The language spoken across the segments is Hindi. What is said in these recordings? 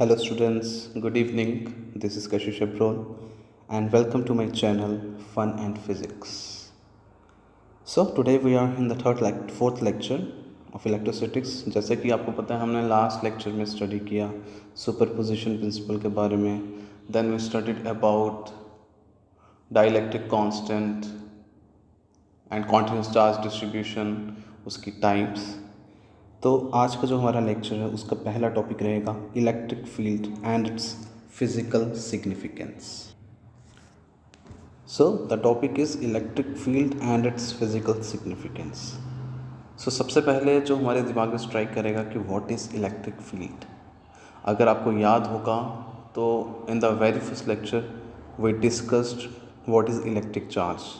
Hello students, good evening. This is Kashish Abrol and welcome to my channel Fun and Physics. So today we are in the fourth lecture of electrostatics. जैसे कि आपको पता है हमने लास्ट लेक्चर में स्टडी किया सुपरपोजिशन प्रिंसिपल के बारे में. Then we studied about dielectric constant and continuous charge distribution, उसकी टाइप्स. तो आज का जो हमारा लेक्चर है उसका पहला टॉपिक रहेगा electric field and its physical significance. So the topic is electric field and its physical significance. So सबसे पहले जो हमारे दिमाग में स्ट्राइक करेगा कि व्हाट इज़ इलेक्ट्रिक फील्ड. अगर आपको याद होगा तो in the very first lecture we discussed what is electric charge.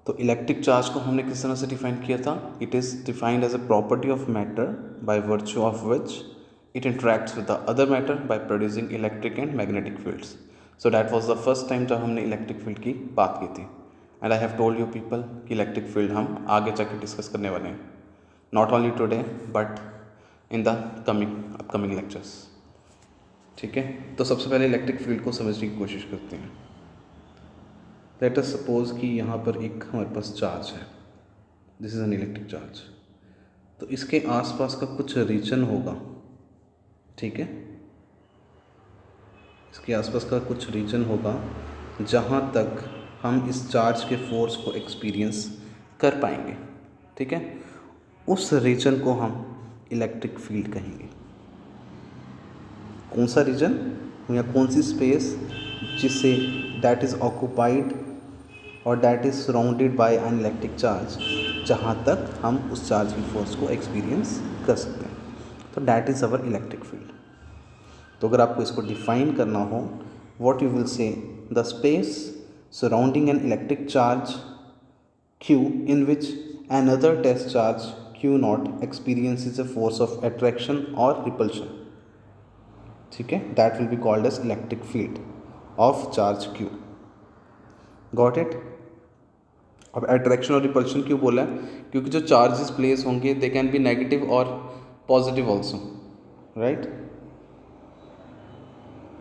तो इलेक्ट्रिक चार्ज को हमने किस तरह से डिफाइन किया था. It is defined as a property of matter by virtue of which it interacts with the other matter by producing electric and magnetic fields. So that was the first time जब हमने इलेक्ट्रिक फील्ड की बात की थी. And I have told you people कि इलेक्ट्रिक फील्ड हम आगे जाके डिस्कस करने वाले हैं, not only today but in the upcoming lectures. ठीक है, तो सबसे पहले इलेक्ट्रिक फील्ड को समझने की कोशिश करते हैं. लेट अस सपोज कि यहाँ पर एक हमारे पास चार्ज है. This is an electric charge. तो इसके आसपास का कुछ रीजन होगा. ठीक है, इसके आसपास का कुछ रीजन होगा जहाँ तक हम इस चार्ज के फोर्स को एक्सपीरियंस कर पाएंगे. ठीक है, उस रीजन को हम इलेक्ट्रिक फील्ड कहेंगे. कौन सा रीजन या कौन सी स्पेस जिससे दैट इज़ ऑक्यूपाइड और that is surrounded by an electric charge, जहाँ तक हम उस चार्ज की फोर्स को एक्सपीरियंस कर सकते हैं. तो that is our electric field. तो अगर आपको इसको डिफाइन करना हो, what you will say, the space surrounding an electric charge Q in which another test charge Q naught experiences a force of attraction or repulsion. ठीक है, that will be called as electric field of charge Q. Got it. अब अट्रैक्शन और रिपल्शन क्यों बोला है? क्योंकि जो चार्जेस प्लेस होंगे दे कैन बी नेगेटिव और पॉजिटिव ऑल्सो, राइट.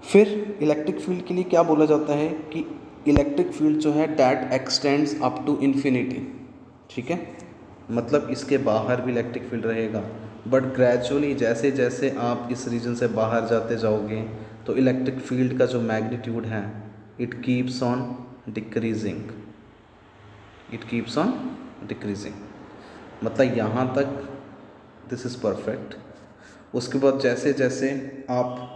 फिर इलेक्ट्रिक फील्ड के लिए क्या बोला जाता है कि इलेक्ट्रिक फील्ड जो है that extends up to infinity. ठीक है, मतलब इसके बाहर भी इलेक्ट्रिक फील्ड रहेगा, बट ग्रेजुअली जैसे जैसे आप इस रीजन से बाहर जाते जाओगे तो इलेक्ट्रिक फील्ड का जो मैग्नीट्यूड है it keeps on decreasing. It keeps on decreasing. मतलब यहाँ तक दिस इज़ परफेक्ट. उसके बाद जैसे जैसे आप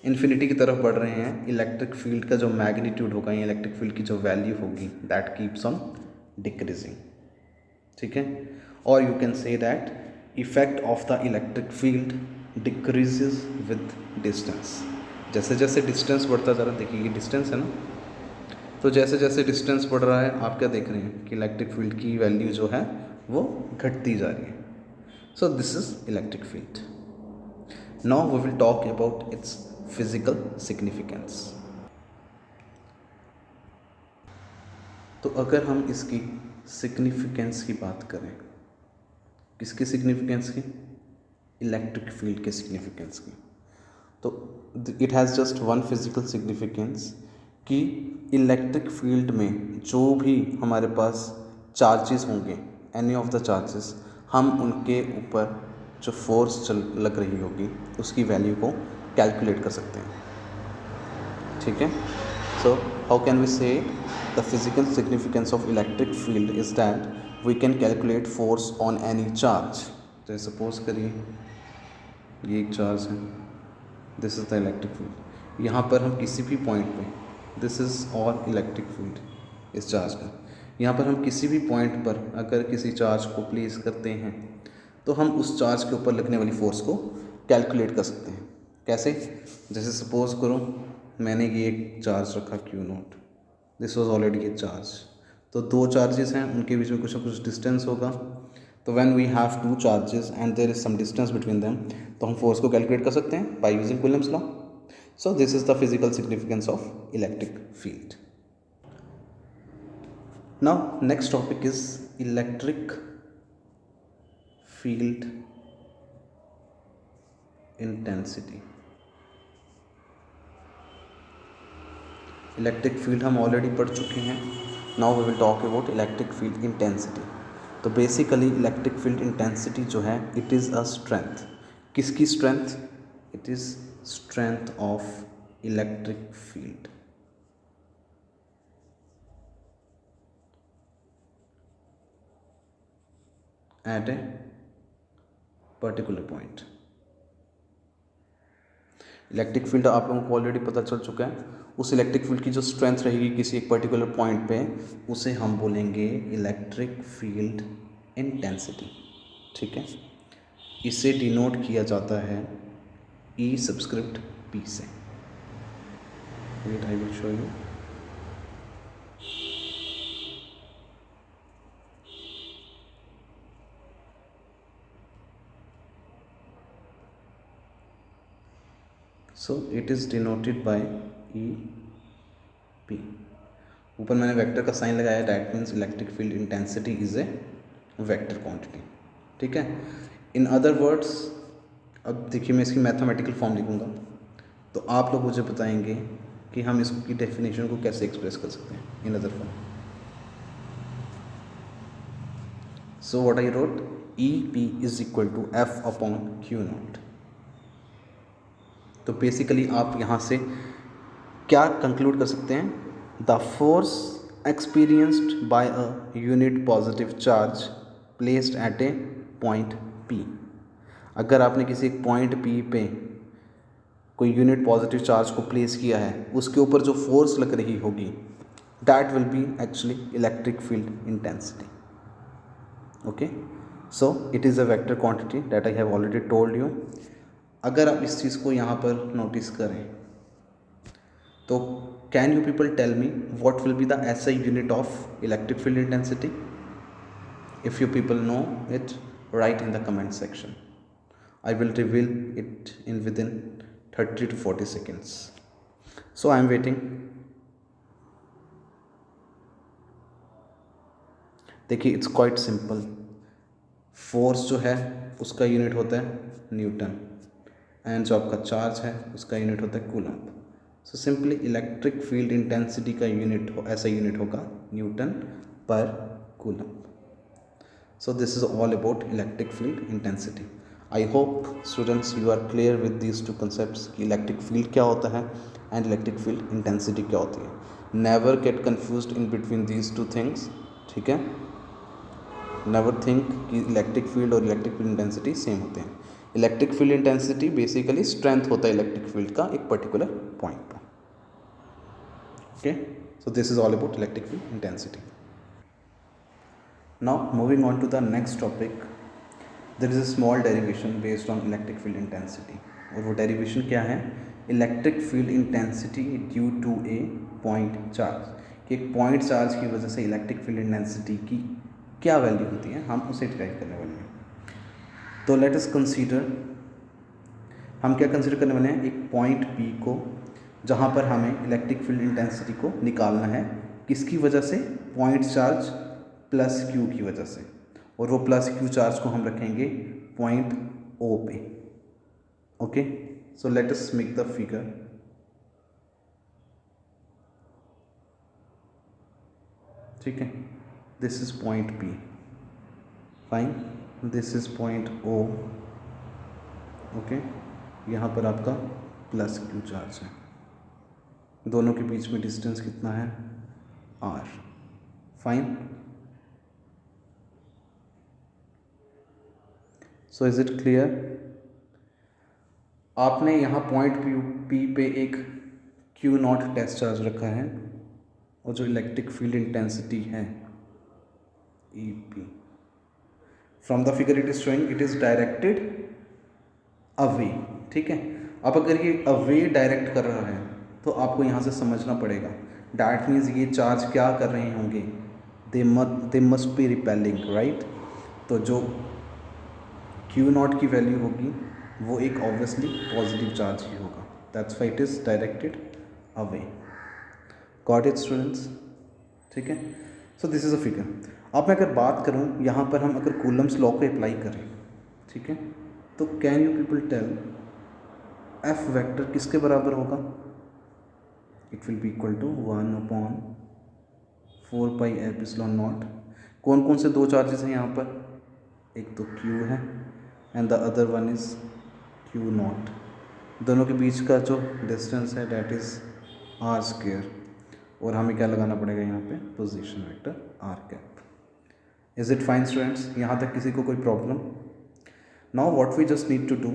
इन्फिनिटी की तरफ बढ़ रहे हैं, इलेक्ट्रिक फील्ड का जो मैग्नीट्यूड होगा या इलेक्ट्रिक फील्ड की जो वैल्यू होगी दैट कीप्स ऑन डिक्रीजिंग. ठीक है, और you can say that effect of the electric field decreases with distance. जैसे जैसे डिस्टेंस बढ़ता जा रहा है, देखिए ये डिस्टेंस है ना, तो जैसे जैसे डिस्टेंस बढ़ रहा है आप क्या देख रहे हैं कि इलेक्ट्रिक फील्ड की वैल्यू जो है वो घटती जा रही है. So this is electric field. Now we will talk about its physical significance. तो अगर हम इसकी सिग्निफिकेंस की बात करें, किसकी सिग्निफिकेंस की? इलेक्ट्रिक फील्ड के सिग्निफिकेंस की. तो it has just one physical significance कि इलेक्ट्रिक फील्ड में जो भी हमारे पास चार्जेस होंगे, एनी ऑफ द चार्जेस, हम उनके ऊपर जो फोर्स लग रही होगी उसकी वैल्यू को कैलकुलेट कर सकते हैं. ठीक है, so how can we say the physical significance of electric field is that we can calculate force on any charge. तो सपोज करिए ये एक चार्ज है, this is the electric field. यहाँ पर हम किसी भी पॉइंट पे, this is all electric field इस चार्ज का, यहाँ पर हम किसी भी पॉइंट पर अगर किसी चार्ज को प्लेस करते हैं तो हम उस चार्ज के ऊपर लगने वाली फोर्स को कैलकुलेट कर सकते हैं. कैसे? जैसे सपोज करो मैंने ये एक चार्ज रखा Q not, this was already A charge. तो दो चार्जेस हैं, उनके बीच में कुछ ना कुछ डिस्टेंस होगा. तो when we have two charges and there is some distance between them, तो हम फोर्स को कैलकुलेट कर सकते हैं by using Coulomb's law. So this is the physical significance of electric field. Now next topic is electric field intensity. Electric field हम ऑलरेडी पढ़ चुके हैं. Now we will talk about electric field intensity. तो बेसिकली इलेक्ट्रिक फील्ड इंटेंसिटी जो है इट इज़ अ स्ट्रेंथ. किसकी strength? It is strength of electric field at a particular point. Electric field आप लोगों को ऑलरेडी पता चल चुका है. उस इलेक्ट्रिक फील्ड की जो स्ट्रेंथ रहेगी किसी एक पर्टिकुलर पॉइंट पे, उसे हम बोलेंगे इलेक्ट्रिक फील्ड इंटेंसिटी. ठीक है, इसे डिनोट किया जाता है ई सब्सक्रिप्ट पी से. Wait, I will show you. So it is denoted by E P. ऊपर मैंने वेक्टर का साइन लगाया, that means electric field intensity is a vector quantity. ठीक है, इन अदर वर्ड्स, अब देखिए मैं इसकी मैथमेटिकल फॉर्म लिखूंगा तो आप लोग मुझे बताएंगे कि हम इसकी डेफिनेशन को कैसे एक्सप्रेस कर सकते हैं in other form. So what I wrote, E P is equal to F upon Q not. तो बेसिकली आप यहाँ से क्या कंक्लूड कर सकते हैं? The force experienced by a unit positive charge placed at a point P. अगर आपने किसी एक पॉइंट पी पे कोई यूनिट पॉजिटिव चार्ज को प्लेस किया है, उसके ऊपर जो फोर्स लग रही होगी that will be actually electric field intensity. Okay, so it is a vector quantity that I have already told you. अगर आप इस चीज़ को यहाँ पर नोटिस करें तो can you people tell me what will be the SI unit of electric field intensity? If you people know it, write in the comment section. I will reveal it in within 30 to 40 seconds. So I am waiting. देखिए इट्स क्वाइट सिंपल. फोर्स जो है उसका यूनिट होता है न्यूटन, एंड जो आपका चार्ज है उसका यूनिट होता है coulomb. So simply electric field intensity का यूनिट ऐसा यूनिट होगा न्यूटन पर coulomb. So this is all about electric field intensity. I hope students you are clear with these two concepts कि इलेक्ट्रिक फील्ड क्या होता है एंड इलेक्ट्रिक फील्ड इंटेंसिटी क्या होती है. Never get confused in between these two things. ठीक है, नेवर थिंक कि इलेक्ट्रिक फील्ड और इलेक्ट्रिक फील्ड इंटेंसिटी सेम होते हैं. Electric field intensity basically strength होता है इलेक्ट्रिक फील्ड का एक पर्टिकुलर पॉइंट पर. Okay, so this is all about electric field intensity. Now moving on to the next topic, there is a small derivation based on electric field intensity. और वो डेरिवेशन क्या है? Electric field intensity due to a point charge. कि एक पॉइंट चार्ज की वजह से इलेक्ट्रिक फील्ड इंटेंसिटी की क्या वैल्यू होती है, हम उसे डिराइव करने वाले हैं. तो लेट अस कंसीडर, हम क्या कंसीडर करने वाले हैं? एक पॉइंट पी को जहाँ पर हमें इलेक्ट्रिक फील्ड इंटेंसिटी को निकालना है. किसकी वजह से? पॉइंट चार्ज प्लस क्यू की वजह से. और वो प्लस क्यू चार्ज को हम रखेंगे पॉइंट ओ पे. Okay, so let us make the figure. ठीक है, this is point P, fine. This is point O. Okay, यहाँ पर आपका प्लस क्यू चार्ज है. दोनों के बीच में डिस्टेंस कितना है? R. Fine. So is it clear? आपने यहाँ पॉइंट पी पे एक क्यू नॉट टेस्ट चार्ज रखा है और जो इलेक्ट्रिक फील्ड इंटेंसिटी है E P, from the figure it is showing it is directed away. ठीक है, अब अगर ये अवे डायरेक्ट कर रहा है तो आपको यहाँ से समझना पड़ेगा डैट मीन्स ये चार्ज क्या कर रहे होंगे? They must be repelling, right. तो जो क्यू नॉट की वैल्यू होगी वो एक ऑब्वियसली पॉजिटिव चार्ज ही होगा. That's why it is directed away. Got it students? ठीक है, so this is a figure. अब मैं अगर बात करूँ यहाँ पर, हम अगर कूलम्स लॉ को अप्लाई करें, ठीक है, तो can you people tell F vector किसके बराबर होगा? It will be equal to 1/4πε0। कौन कौन से दो चार्जेस हैं यहाँ पर, एक तो Q है and the other one is Q0। दोनों के बीच का जो डिस्टेंस है डैट इज़ r², और हमें क्या लगाना पड़ेगा यहाँ पे, position vector r²। Is it fine students, यहाँ तक किसी को कोई problem? Now what we just need to do,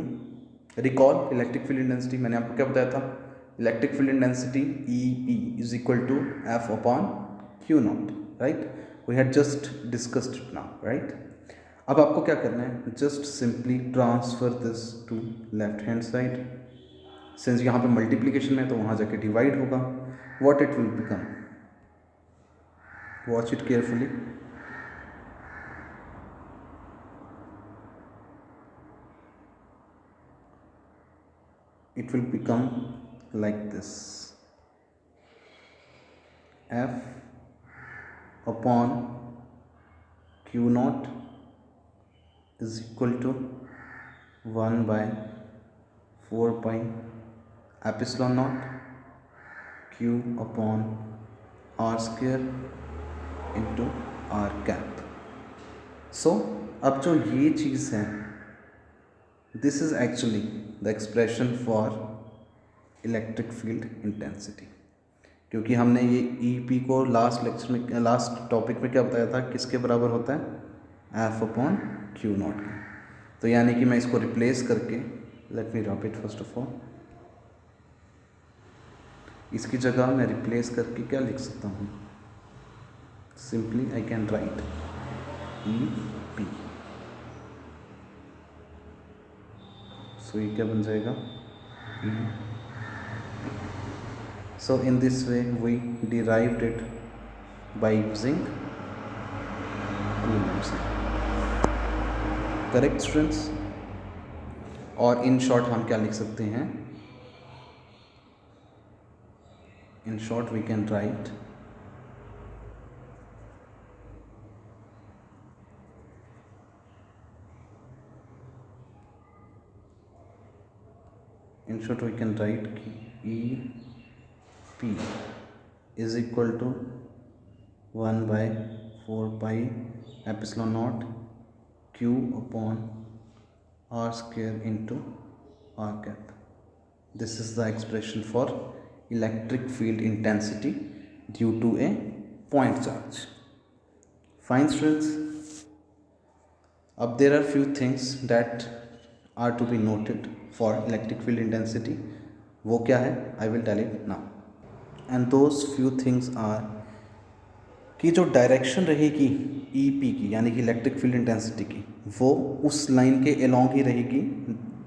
recall electric field intensity. मैंने आपको क्या बताया था, electric field intensity EP is equal to F/Q0, right. We had just discussed it now, right. अब आपको क्या करना है, just simply transfer this to left hand side. Since यहाँ पे मल्टीप्लीकेशन में है तो वहाँ जाके डिवाइड होगा। What it will become, watch it carefully. It will become like this, F/Q0 is equal to 1/4πε0 Q/r² into r²। सो अब जो ये चीज़ है, this is actually the expression for electric field intensity. क्योंकि हमने ये EP को लास्ट लेक्चर में, लास्ट टॉपिक में क्या बताया था, किसके बराबर होता है, F/Q0 के। तो यानी कि मैं इसको रिप्लेस करके, let me rub it first of all, इसकी जगह मैं रिप्लेस करके क्या लिख सकता हूँ, simply I can write EP। So ये क्या बन जाएगा, so in this way we derived it by using Coulomb's. Correct students. और इन शॉर्ट हम क्या लिख सकते हैं, in short we can write we can write EP is equal to 1/4πε0 Q/r² into r²। This is the expression for electric field intensity due to a point charge. Fine students. अब there are few things that are to be noted for electric field intensity। वो क्या है, I will tell it now। And those few things are कि जो डायरेक्शन रहेगी EP की, यानी कि इलेक्ट्रिक फील्ड इंटेंसिटी की, वो उस लाइन के अलोंग ही रहेगी,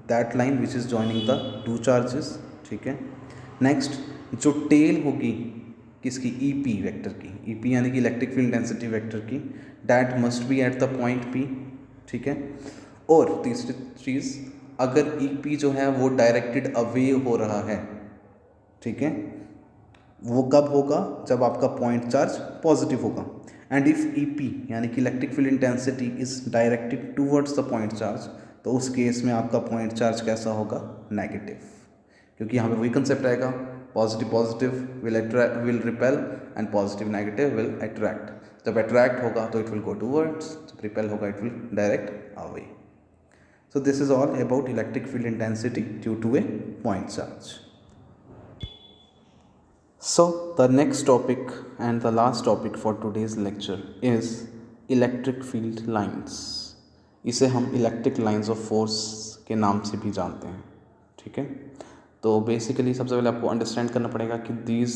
that line which is joining the two charges, ठीक है। नेक्स्ट, जो टेल होगी किसकी, EP वेक्टर की, EP यानी कि इलेक्ट्रिक फील्ड इंटेंसिटी वेक्टर की, that must be at the point P, ठीक है। और तीसरी चीज़, अगर EP जो है वो डायरेक्टेड अवे हो रहा है, ठीक है, वो कब होगा, जब आपका पॉइंट चार्ज पॉजिटिव होगा। एंड इफ़ EP यानी कि electric field intensity is directed towards the point charge, तो उस केस में आपका पॉइंट चार्ज कैसा होगा, नेगेटिव। क्योंकि यहाँ पे वही कंसेप्ट आएगा, positive positive will repel and positive negative will attract. जब अट्रैक्ट होगा तो इट विल गो टूवर्ड्स, जब रिपेल होगा it will direct away. So this is all about electric field intensity due to a point charge. So the next topic and the last topic for today's lecture is electric field lines. इसे हम electric lines of force के नाम से भी जानते हैं, ठीक है। तो बेसिकली सबसे पहले आपको अंडरस्टैंड करना पड़ेगा कि these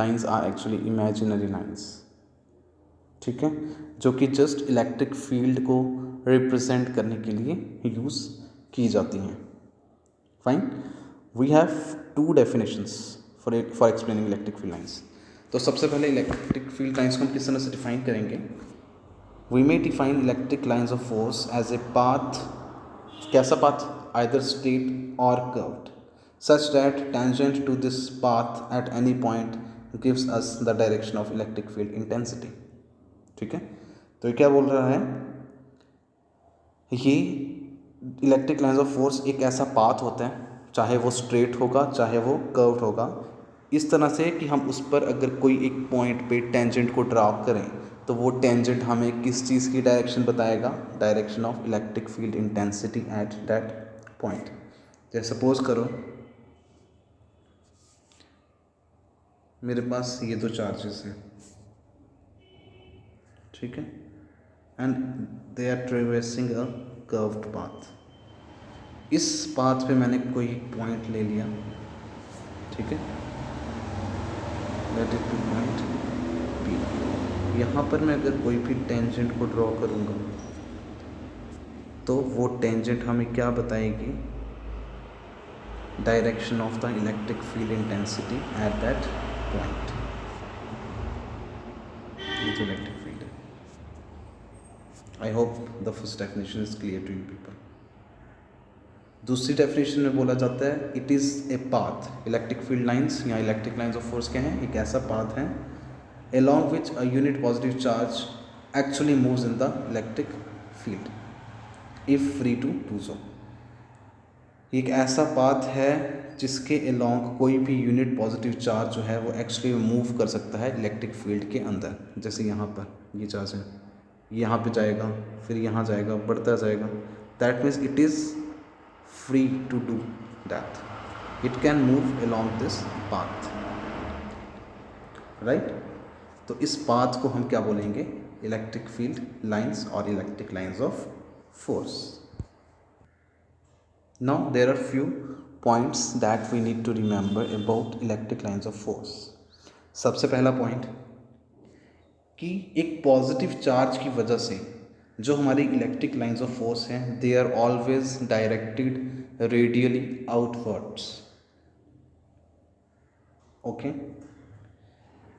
lines are actually imaginary lines, ठीक है, जो कि जस्ट इलेक्ट्रिक फील्ड को रिप्रेजेंट करने के लिए यूज़ की जाती हैं। Fine, we have two definitions for explaining electric field lines. तो सबसे पहले इलेक्ट्रिक फील्ड लाइंस को हम किस तरह से डिफाइन करेंगे, we may define electric lines of force as a path, कैसा पाथ, आइदर स्ट्रेट और curved, such that tangent to this path at any point gives us the direction of electric field intensity, ठीक है। तो ये क्या बोल रहा है, ये इलेक्ट्रिक लाइंस ऑफ फोर्स एक ऐसा पाथ होता है, चाहे वो स्ट्रेट होगा चाहे वो कर्व्ड होगा, इस तरह से कि हम उस पर अगर कोई एक पॉइंट पे टेंजेंट को ड्रा करें तो वो टेंजेंट हमें किस चीज़ की डायरेक्शन बताएगा, direction of electric field intensity at that point. जैसे सपोज करो मेरे पास ये दो चार्जेस हैं, ठीक है, and they are traversing a curved path. इस पाथ पे मैंने कोई पॉइंट ले लिया, ठीक है, let it be point P. यहाँ पर मैं अगर कोई भी टेंजेंट को ड्रॉ करूँगा तो वो टेंजेंट हमें क्या बताएगी, direction of the electric field intensity at that point. ये जो इलेक्ट्रिक फील्ड है, I hope the first definition is clear to you people. दूसरी डेफिनेशन में बोला जाता है it is a path, electric field lines या इलेक्ट्रिक लाइंस ऑफ फोर्स क्या हैं, एक ऐसा पाथ है along which a unit positive charge actually moves in the electric field if free to do so। एक ऐसा पाथ है जिसके along कोई भी यूनिट पॉजिटिव चार्ज जो है वो एक्चुअली मूव कर सकता है इलेक्ट्रिक फील्ड के अंदर। जैसे यहाँ पर ये चार्ज है, यहाँ पे जाएगा, फिर यहाँ जाएगा, बढ़ता जाएगा, that means it is free to do that, it can move along this path, right. तो इस पाथ को हम क्या बोलेंगे, इलेक्ट्रिक फील्ड लाइंस और electric lines of force. Now there are few points that we need to remember about electric lines of force. सबसे पहला पॉइंट कि एक पॉजिटिव चार्ज की वजह से जो हमारी इलेक्ट्रिक लाइंस ऑफ फोर्स हैं they are always directed radially outwards, okay.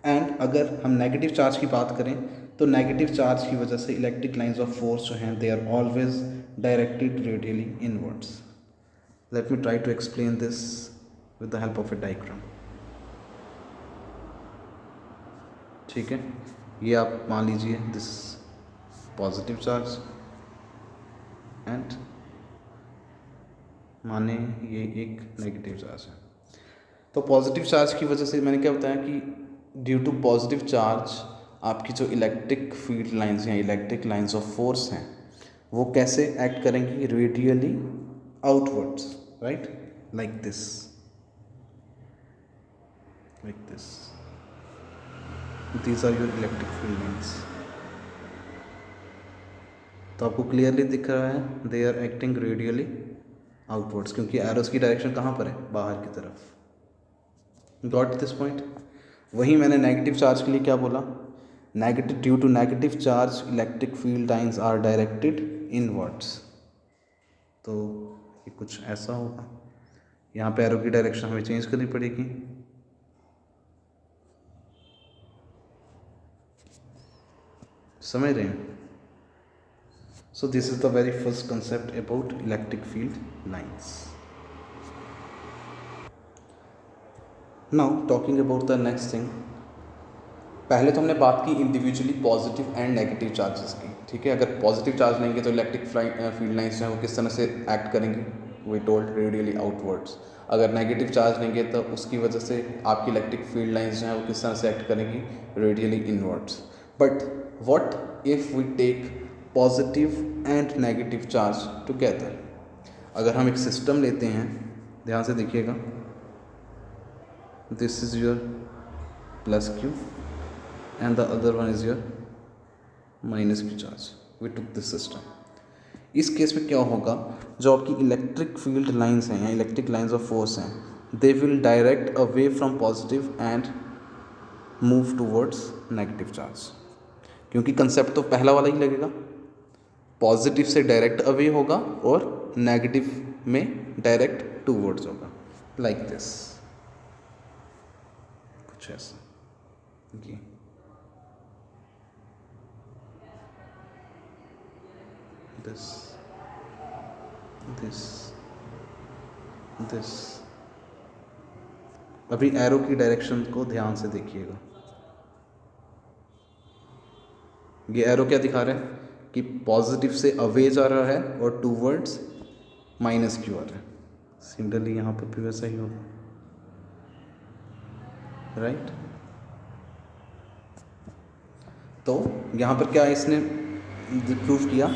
And अगर हम नेगेटिव चार्ज की बात करें तो नेगेटिव चार्ज की वजह से इलेक्ट्रिक लाइंस ऑफ फोर्स जो हैं they are always directed radially inwards. Let me try to explain this with the help of a diagram, ठीक है। ये आप मान लीजिए दिस पॉजिटिव चार्ज एंड माने ये एक नेगेटिव चार्ज है। तो पॉजिटिव चार्ज की वजह से मैंने क्या बताया कि ड्यू टू पॉजिटिव चार्ज आपकी जो इलेक्ट्रिक फील्ड लाइंस या इलेक्ट्रिक लाइंस ऑफ फोर्स हैं वो कैसे एक्ट करेंगी, radially outwards, right, like this, these are your electric field lines. तो आपको क्लियरली दिख रहा है they are acting radially outwards, क्योंकि एरोस की डायरेक्शन कहाँ पर है, बाहर की तरफ। Got this point. वहीं मैंने नेगेटिव चार्ज के लिए क्या बोला, negative due to negative charge electric field lines are directed inwards. तो ये कुछ ऐसा होगा, यहाँ पे एरो की डायरेक्शन हमें चेंज करनी पड़ेगी, समझ रहे हैं। सो this is the very first concept about electric field lines. Now talking about the next thing, पहले तो हमने बात की individually positive and negative charges की, ठीक है। अगर पॉजिटिव चार्ज लेंगे तो इलेक्ट्रिक फील्ड लाइंस जो है वो किस तरह से एक्ट करेंगी, वी टोल्ड रेडियली आउटवर्ड्स। अगर नेगेटिव चार्ज लेंगे तो उसकी वजह से आपकी इलेक्ट्रिक फील्ड लाइंस जो है वो किस तरह से एक्ट करेंगी, radially inwards. But what if we take positive and negative charge together. अगर हम एक सिस्टम लेते हैं, ध्यान से देखिएगा, this is your plus Q and the other one is your minus q charge, we took this system। इस केस में क्या होगा, जो आपकी इलेक्ट्रिक फील्ड लाइंस हैं या इलेक्ट्रिक लाइंस ऑफ फोर्स हैं दे will direct away from positive and move towards negative charge, क्योंकि कंसेप्ट तो पहला वाला ही लगेगा, पॉजिटिव से डायरेक्ट अवे होगा और नेगेटिव में डायरेक्ट टूवर्ड्स होगा, लाइक दिस, कुछ ऐसा ये। this अभी एरो की डायरेक्शन को ध्यान से देखिएगा, ये एरो क्या दिखा रहा है कि पॉजिटिव से अवे जा रहा है और टूवर्ड्स माइनस क्यू आ रहा है। सिमिलरली यहाँ पर भी वैसा ही होगा, राइट। तो यहाँ पर क्या इसने प्रूव किया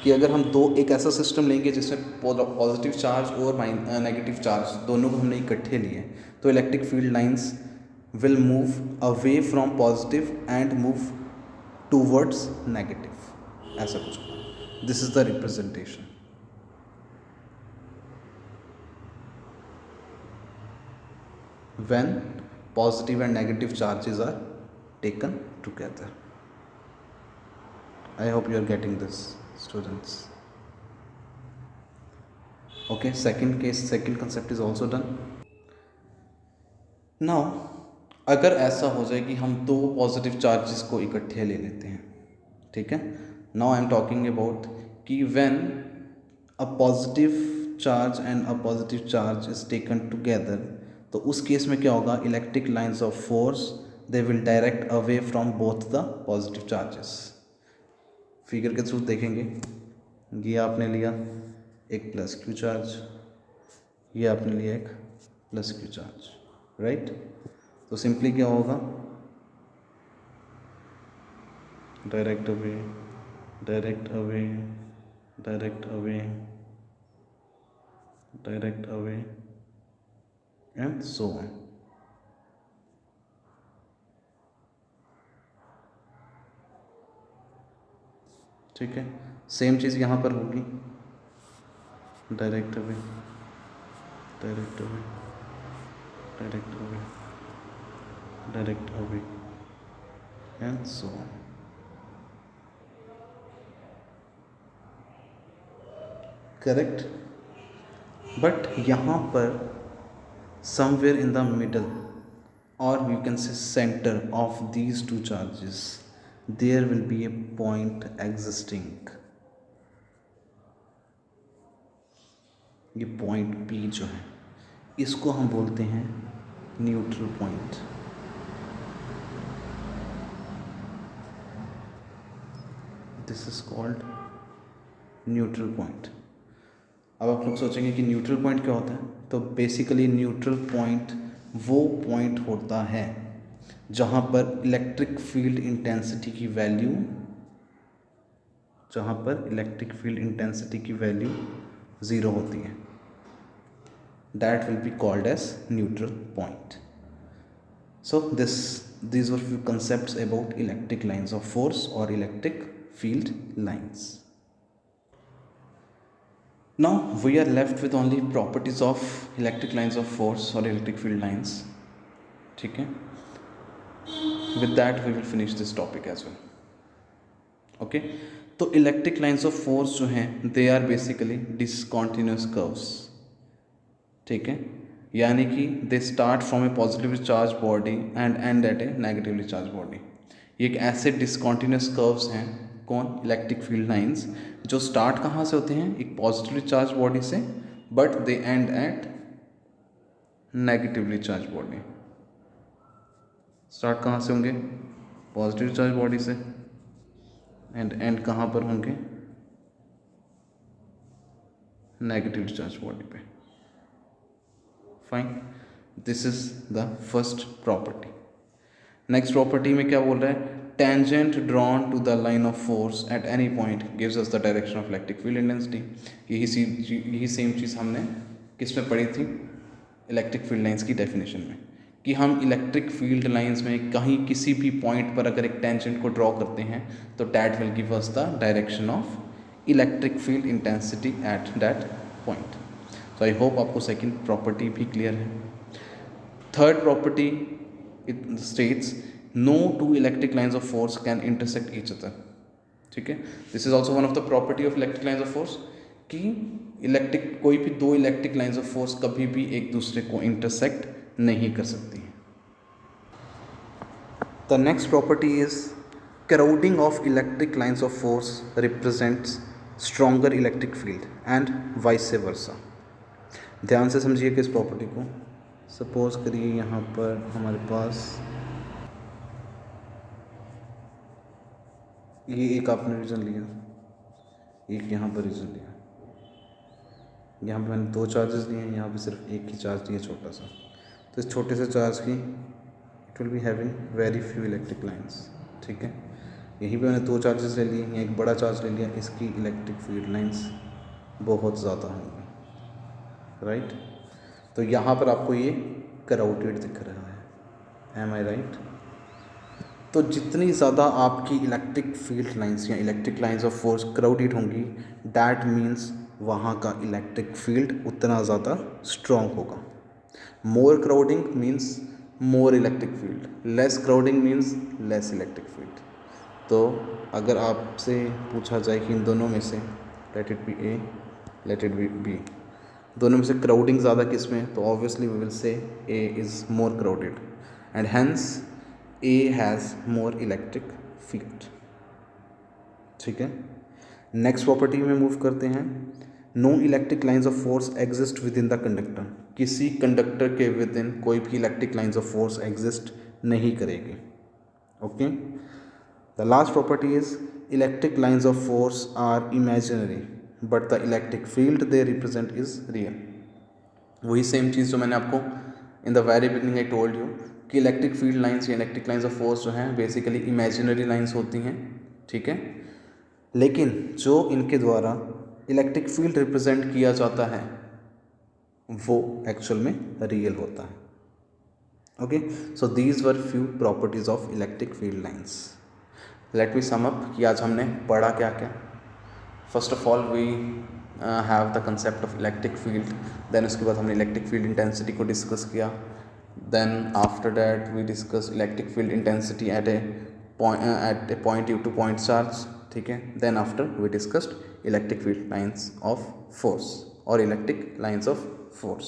कि अगर हम एक ऐसा सिस्टम लेंगे जिसमें पॉजिटिव चार्ज और नेगेटिव चार्ज दोनों को हमने इकट्ठे लिए तो electric field lines will move away from positive and move towards negative, ऐसा कुछ होगा। This is the representation. when positive and negative charges are taken together. I hope you are getting this, students. Okay, second concept is also done. Now अगर ऐसा हो जाए कि हम दो पॉजिटिव चार्जेस को इकट्ठे ले लेते हैं, ठीक है। Now I am talking about कि when a positive charge and a positive charge is taken together, तो उस केस में क्या होगा, electric lines of force they will direct away from both the positive charges. Figure के थ्रू देखेंगे, ये आपने लिया एक प्लस क्यू चार्ज, ये आपने लिया एक प्लस क्यू चार्ज, राइट। तो सिंपली क्या होगा, direct away, direct away, direct away, direct away and so on. ठीक है, सेम चीज़ यहाँ पर होगी, direct away, direct away, direct away, direct away and so on. Correct. But यहाँ पर somewhere in the middle, or you can say center of these two charges, there will be a point existing. ये पॉइंट P जो है इसको हम बोलते हैं neutral point. This is called neutral point. अब आप लोग सोचेंगे कि न्यूट्रल पॉइंट क्या होता है, तो बेसिकली न्यूट्रल पॉइंट वो पॉइंट होता है जहाँ पर इलेक्ट्रिक फील्ड इंटेंसिटी की वैल्यू, जहाँ पर इलेक्ट्रिक फील्ड इंटेंसिटी की वैल्यू ज़ीरो होती है, that will be called as neutral point. So these were few concepts about electric lines of force or electric field lines. Now we are left with only properties of electric lines of force or electric field lines. ठीक है, with that we will finish this topic as well. Okay, तो electric lines of force जो हैं they are basically discontinuous curves. ठीक है, यानी कि they start from a positively charged body and end at a negatively charged body. ये एक ऐसे discontinuous curves हैं, कौन, इलेक्ट्रिक फील्ड लाइंस, जो स्टार्ट कहाँ से होते हैं, एक पॉजिटिवली चार्ज बॉडी से, but they end at negatively charge body. Start कहाँ से होंगे, पॉजिटिव चार्ज बॉडी से, एंड कहाँ पर होंगे, नेगेटिवली चार्ज बॉडी पे। Fine, this is the first property. Next property में क्या बोल रहा है, tangent drawn to the line of force at any point gives us the direction of electric field intensity। यही सेम चीज़ हमने किस में पढ़ी थी, इलेक्ट्रिक फील्ड लाइंस की डेफिनेशन में, कि हम इलेक्ट्रिक फील्ड लाइंस में कहीं किसी भी पॉइंट पर अगर एक टेंजेंट को ड्रॉ करते हैं तो that will give us the direction of electric field intensity at that point. तो आई होप आपको सेकेंड प्रॉपर्टी भी क्लियर है। Third property it states no two electric lines of force can intersect each other। ठीक है, this is also one of the property of electric lines of force, कि कोई भी दो इलेक्ट्रिक लाइन्स ऑफ फोर्स कभी भी एक दूसरे को इंटरसेक्ट नहीं कर सकती। The next property is crowding of electric lines of force represents stronger electric field and vice versa. ध्यान से समझिए कि इस प्रॉपर्टी को, सपोज करिए यहाँ पर हमारे पास ये एक आपने रीजन लिया, एक यहाँ पर रीजन लिया, यहाँ पे मैंने दो चार्जेस लिए हैं, यहाँ पे सिर्फ एक ही चार्ज लिया छोटा सा। तो इस छोटे से चार्ज की it will be having very few electric lines, ठीक है। यहीं पे मैंने 2 चार्जेस ले लिए, या एक बड़ा चार्ज ले लिया, इसकी इलेक्ट्रिक फील्ड लाइन्स बहुत ज़्यादा होंगी, राइट। तो यहाँ पर आपको ये क्राउडेड दिख रहा है, एम आई राइट। तो जितनी ज़्यादा आपकी इलेक्ट्रिक फील्ड लाइंस या electric lines of force crowded होंगी, दैट मीन्स वहाँ का इलेक्ट्रिक फील्ड उतना ज़्यादा स्ट्रॉन्ग होगा। More crowding means more electric field, less crowding means less electric field. तो अगर आपसे पूछा जाए कि इन दोनों में से, let it be A, let it be B, दोनों में से क्राउडिंग ज़्यादा किस में, तो obviously we will say A is more crowded and hence A has more electric field, ठीक है। नेक्स्ट प्रॉपर्टी में मूव करते हैं। No electric lines of force exist within the conductor, किसी कंडक्टर के विद इन कोई भी electric lines of force exist नहीं करेगी, okay. The last property is electric lines of force are imaginary but the electric field they represent is real. वही सेम चीज़ जो मैंने आपको इन the very beginning I told you कि इलेक्ट्रिक फील्ड लाइन्स या इलेक्ट्रिक लाइन्स ऑफ फोर्स जो हैं बेसिकली इमेजिनरी लाइन्स होती हैं, ठीक है। लेकिन जो इनके द्वारा इलेक्ट्रिक फील्ड रिप्रेजेंट किया जाता है वो एक्चुअल में रियल होता है, okay. So these were few properties of electric field lines. Let me sum up कि आज हमने पढ़ा क्या क्या। First of all we have the concept of electric field, then उसके बाद हमने इलेक्ट्रिक फील्ड इंटेंसिटी को डिस्कस किया, then after that we discuss electric field intensity at a point due to point charge, ठीक है। Then after we discussed electric field lines of force और electric lines of force.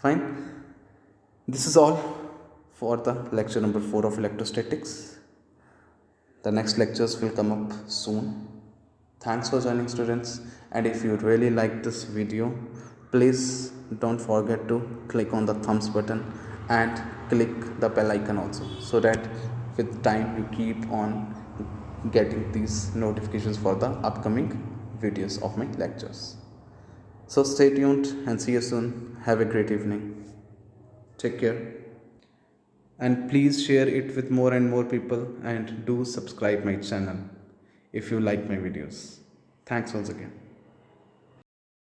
Fine, this is all for the lecture number 4 of electrostatics. The next lectures will come up soon. Thanks for joining, students, and if you really like this video, please don't forget to click on the thumbs button and click the bell icon also, so that with time you keep on getting these notifications for the upcoming videos of my lectures. So stay tuned and see you soon. Have a great evening. Take care, and please share it with more and more people, and do subscribe my channel if you like my videos. Thanks once again.